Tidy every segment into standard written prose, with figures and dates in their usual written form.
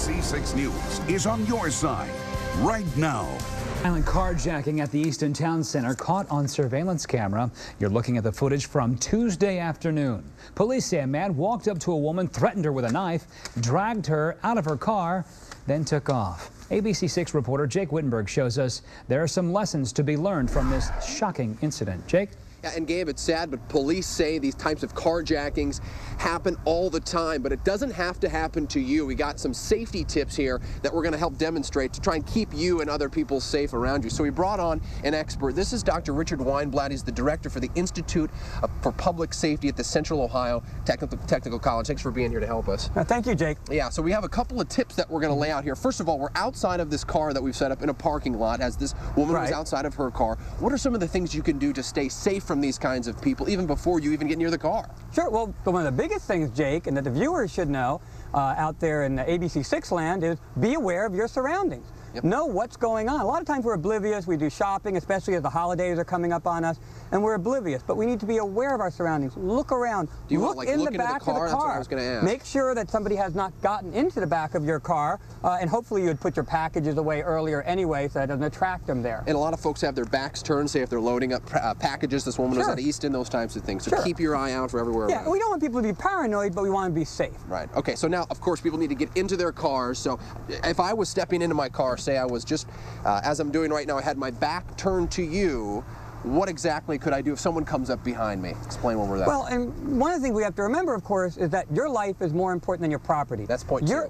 WSYX News is on your side right now. Violent carjacking at the Easton Town Center caught on surveillance camera. You're looking at the footage from Tuesday afternoon. Police say a man walked up to a woman, threatened her with a knife, dragged her out of her car, then took off. ABC6 reporter Jake Wittenberg shows us there are some lessons to be learned from this shocking incident. Jake? Yeah, and Gabe, it's sad, but police say these types of carjackings happen all the time, but it doesn't have to happen to you. We got some safety tips here that we're going to help demonstrate to try and keep you and other people safe around you. So we brought on an expert. This is Dr. Richard Weinblatt. He's the director for the Institute for Public Safety at the Central Ohio Technical College. Thanks for being here to help us. Thank you, Jake. Yeah, so we have a couple of tips that we're going to lay out here. First of all, we're outside of this car that we've set up in a parking lot as this woman was outside of her car. What are some of the things you can do to stay safe from these kinds of people, even before you even get near the car? Sure. Well, one of the biggest things, Jake, and that the viewers should know out there in the ABC6 land is be aware of your surroundings. Yep. Know what's going on. A lot of times we're oblivious. We do shopping, especially as the holidays are coming up on us, and we're oblivious. But we need to be aware of our surroundings. Look around. Do you look want, in look the back into the car? of the car. That's what I was going to ask. Make sure that somebody has not gotten into the back of your car, and hopefully you would put your packages away earlier anyway, so that doesn't attract them there. And a lot of folks have their backs turned, say if they're loading up packages. This woman was at Easton, those types of things. So keep your eye out for everywhere. Yeah, we don't want people to be paranoid, but we want to be safe. Right. Okay, so now, of course, people need to get into their cars. So if I was stepping into my car, say I was just, as I'm doing right now, I had my back turned to you, what exactly could I do if someone comes up behind me? Explain where we're at. Well, and one of the things we have to remember, of course, is that your life is more important than your property. That's point two.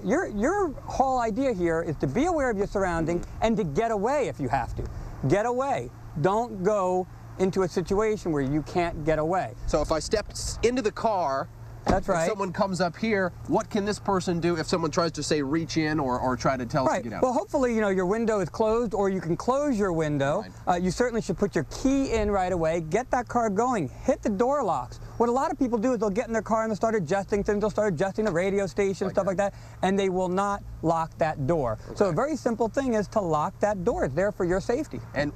Your whole idea here is to be aware of your surroundings and to get away if you have to. Get away. Don't go into a situation where you can't get away. So if I step into the car, that's right. If someone comes up here, what can this person do if someone tries to, say, reach in or try to tell us to get out? Well, hopefully, your window is closed, or you can close your window. You certainly should put your key in right away. Get that car going. Hit the door locks. What a lot of people do is they'll get in their car and they'll start adjusting things. They'll start adjusting the radio station, stuff like that, and they will not lock that door. So a very simple thing is to lock that door. It's there for your safety. And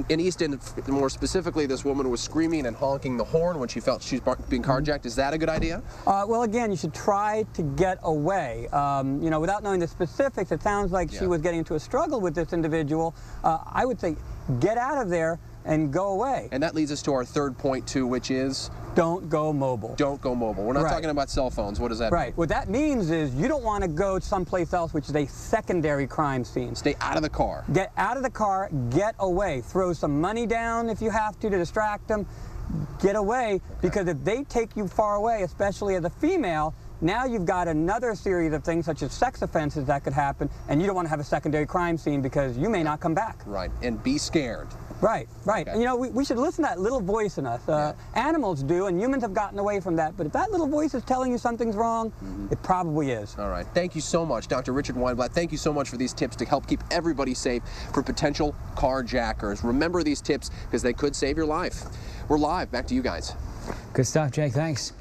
in Easton, more specifically, this woman was screaming and honking the horn when she felt she's being carjacked. Is that a good idea? Well, again, you should try to get away. Without knowing the specifics, it sounds like she was getting into a struggle with this individual. I would say get out of there and go away. And that leads us to our third point, too, which is? Don't go mobile. Don't go mobile. We're not talking about cell phones. What does that mean? What that means is you don't want to go someplace else, which is a secondary crime scene. Stay out of the car. Get out of the car. Get away. Throw some money down if you have to distract them. Get away, because if they take you far away, especially as a female, now you've got another series of things such as sex offenses that could happen, and you don't want to have a secondary crime scene because you may not come back. Right, and be scared. Right. And we should listen to that little voice in us. Animals do, and humans have gotten away from that. But if that little voice is telling you something's wrong, it probably is. All right. Thank you so much, Dr. Richard Weinblatt. Thank you so much for these tips to help keep everybody safe from potential carjackers. Remember these tips because they could save your life. We're live. Back to you guys. Good stuff, Jake. Thanks.